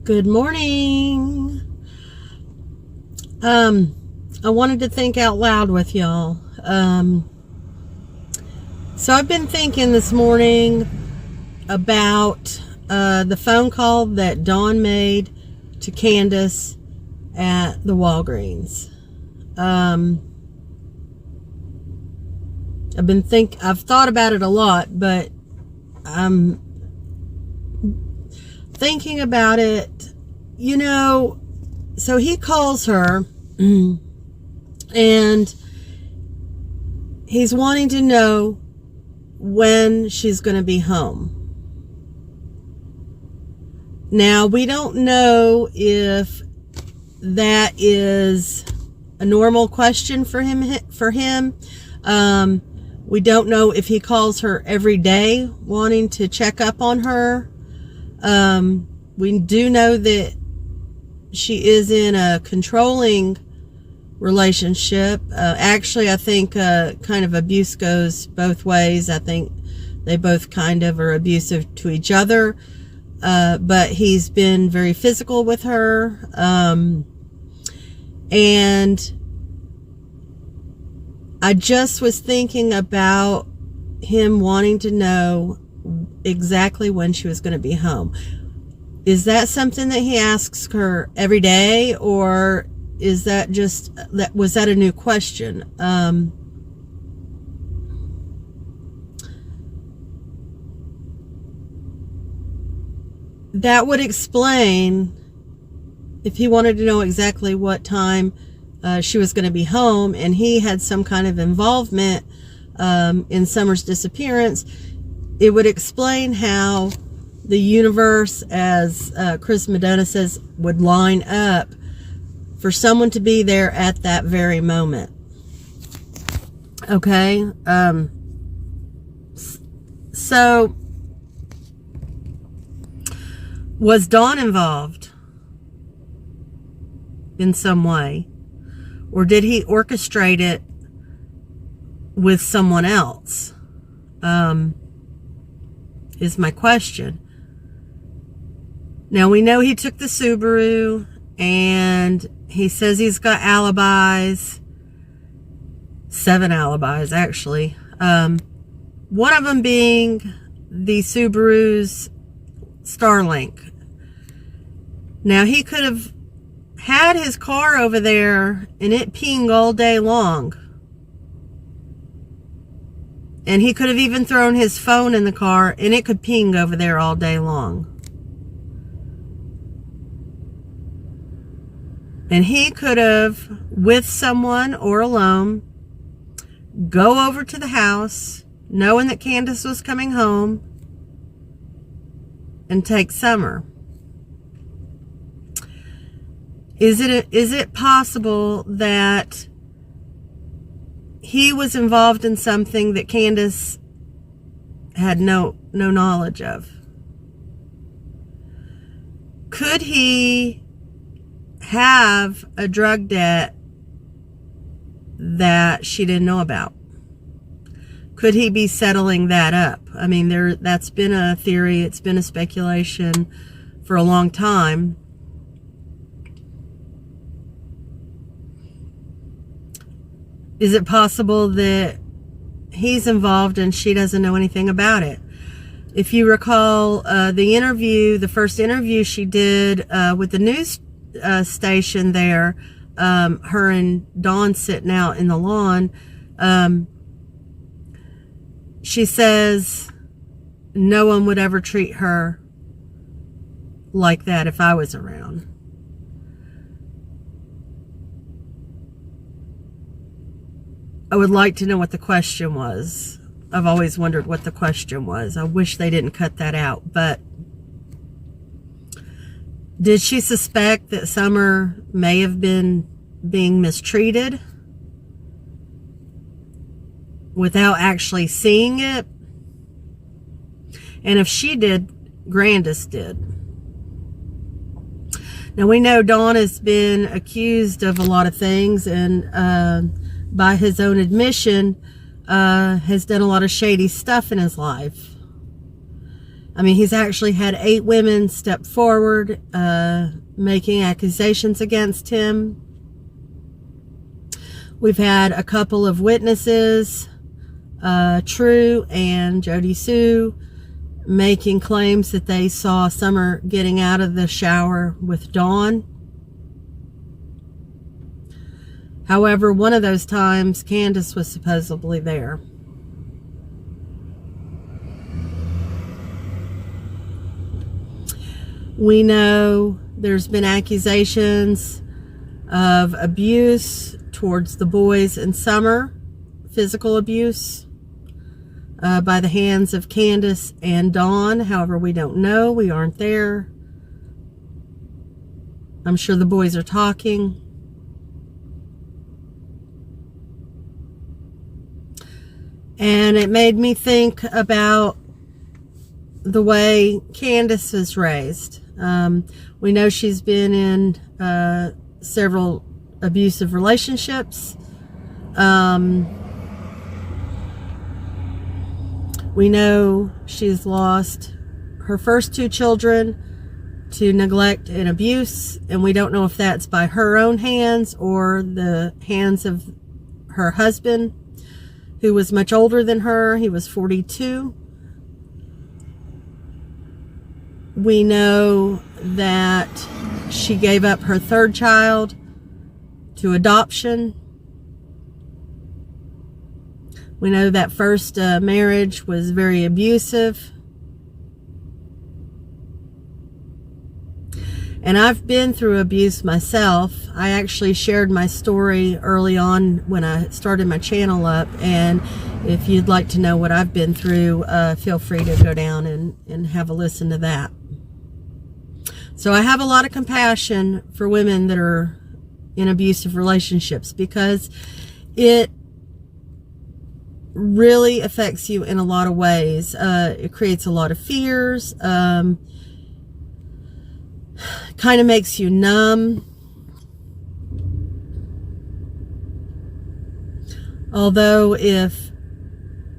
Good morning. I wanted to think out loud with y'all. So I've been thinking this morning about the phone call that Dawn made to Candace at the Walgreens. I've thought about it a lot, but I'm thinking about it, so he calls her and he's wanting to know when she's going to be home. Now, we don't know if that is a normal question for him. We don't know if he calls her every day wanting to check up on her. We do know that she is in a controlling relationship. Actually, I think kind of abuse goes both ways. I think they both kind of are abusive to each other. But he's been very physical with her. And I just was thinking about him wanting to know exactly when she was going to be home. Is that something that he asks her every day, or is that was that a new question? That would explain if he wanted to know exactly what time she was going to be home, and he had some kind of involvement in Summer's disappearance. It would explain how the universe, as Chris Madonna says, would line up for someone to be there at that very moment. Okay? So, was Dawn involved in some way? Or did he orchestrate it with someone else? Is my question. Now, we know he took the Subaru, and he says he's got alibis. 7 alibis, actually. One of them being the Subaru's Starlink. Now, he could have had his car over there and it ping all day long. And he could have even thrown his phone in the car and it could ping over there all day long. And he could have, with someone or alone, go over to the house, knowing that Candace was coming home, and take Summer. Is it possible that he was involved in something that Candace had no knowledge of? Could he have a drug debt that she didn't know about? Could he be settling that up? I mean, that's been a theory, it's been a speculation for a long time. Is it possible that he's involved and she doesn't know anything about it? If you recall the first interview she did with the news station there, her and Dawn sitting out in the lawn, she says, no one would ever treat her like that if I was around. I would like to know what the question was. I've always wondered what the question was. I wish they didn't cut that out. But did she suspect that Summer may have been being mistreated without actually seeing it? And if she did, Grandis did. Now, we know Dawn has been accused of a lot of things, and by his own admission, has done a lot of shady stuff in his life. I mean, he's actually had 8 women step forward, making accusations against him. We've had a couple of witnesses, True and Jody Sue, making claims that they saw Summer getting out of the shower with Dawn. However, one of those times, Candace was supposedly there. We know there's been accusations of abuse towards the boys and Summer, physical abuse by the hands of Candace and Dawn. However, we don't know. We aren't there. I'm sure the boys are talking. And it made me think about the way Candace was raised. We know she's been in several abusive relationships. We know she's lost her first 2 children to neglect and abuse, and we don't know if that's by her own hands or the hands of her husband, who was much older than her. He was 42. We know that she gave up her 3rd child to adoption. We know that first marriage was very abusive. And I've been through abuse myself. I actually shared my story early on when I started my channel up. And if you'd like to know what I've been through, feel free to go down and have a listen to that. So I have a lot of compassion for women that are in abusive relationships, because it really affects you in a lot of ways. It creates a lot of fears. Kind of makes you numb. Although if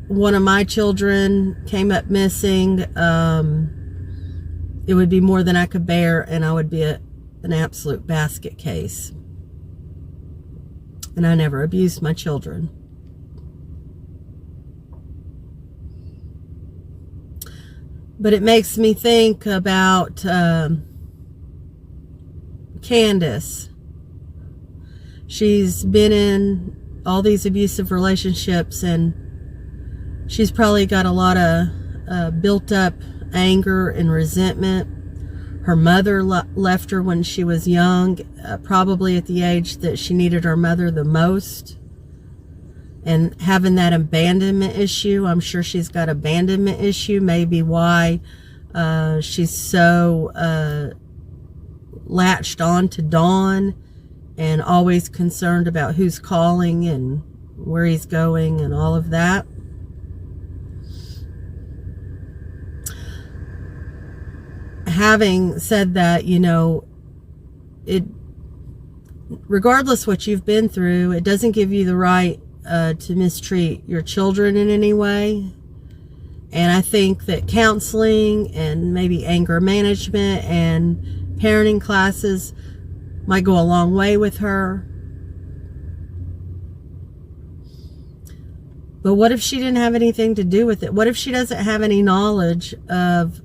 one of my children came up missing, it would be more than I could bear, and I would be an absolute basket case. And I never abused my children. But it makes me think about Candace. She's been in all these abusive relationships, and she's probably got a lot of built up anger and resentment. Her mother left her when she was young, probably at the age that she needed her mother the most. And having that abandonment issue, I'm sure she's got abandonment issue, maybe why she's so latched on to Dawn and always concerned about who's calling and where he's going and all of that. Having said that, you know, regardless what you've been through, it doesn't give you the right to mistreat your children in any way. And I think that counseling and maybe anger management and parenting classes might go a long way with her. But what if she didn't have anything to do with it? What if she doesn't have any knowledge of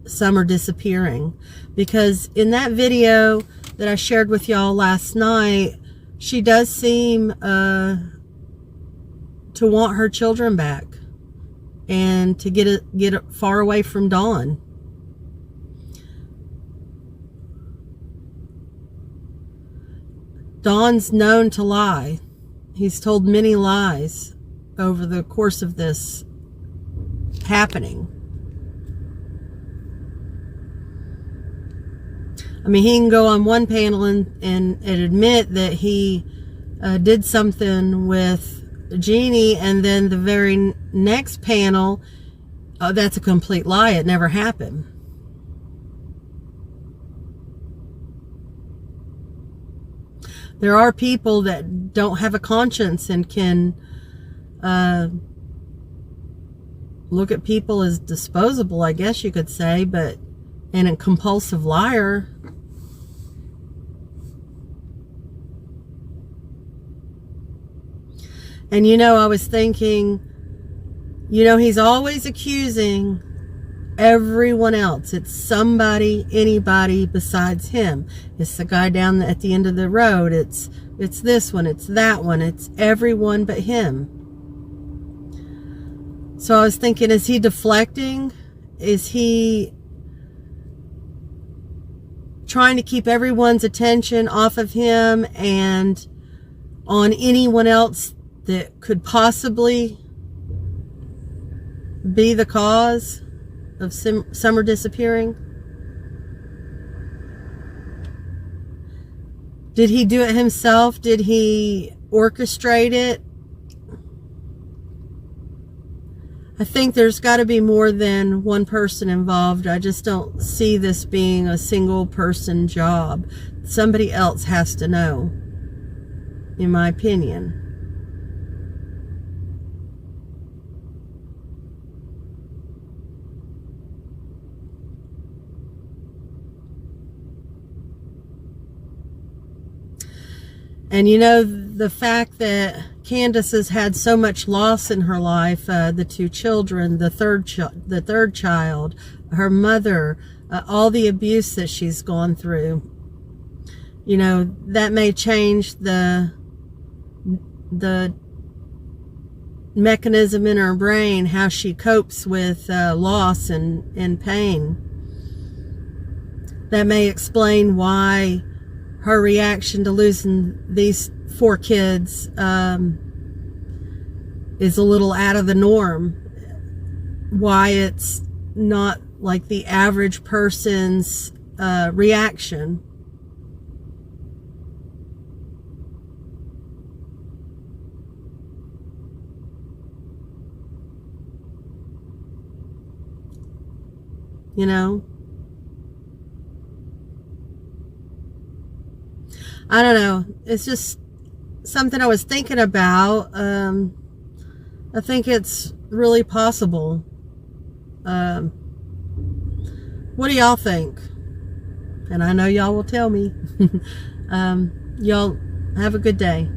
Summer disappearing? Because in that video that I shared with y'all last night, she does seem to want her children back and to get far away from Dawn. Dawn's known to lie. He's told many lies over the course of this happening. I mean, he can go on one panel and admit that he did something with Jeannie, and then the very next panel, that's a complete lie. It never happened. There are people that don't have a conscience and can look at people as disposable, I guess you could say, but and a compulsive liar. And I was thinking, he's always accusing everyone else. It's somebody, anybody besides him. It's the guy down at the end of the road. It's this one, it's that one, it's everyone but him. So I was thinking, is he deflecting? Is he trying to keep everyone's attention off of him and on anyone else that could possibly be the cause of Summer disappearing? Did he do it himself? Did he orchestrate it? I think there's got to be more than one person involved. I just don't see this being a single person job. Somebody else has to know, in my opinion. And the fact that Candace has had so much loss in her life, the two children, the third child, her mother, all the abuse that she's gone through, that may change the mechanism in her brain, how she copes with loss and pain. That may explain why her reaction to losing these 4 kids is a little out of the norm. Why it's not like the average person's reaction. I don't know. It's just something I was thinking about. I think it's really possible. What do y'all think? And I know y'all will tell me. Y'all have a good day.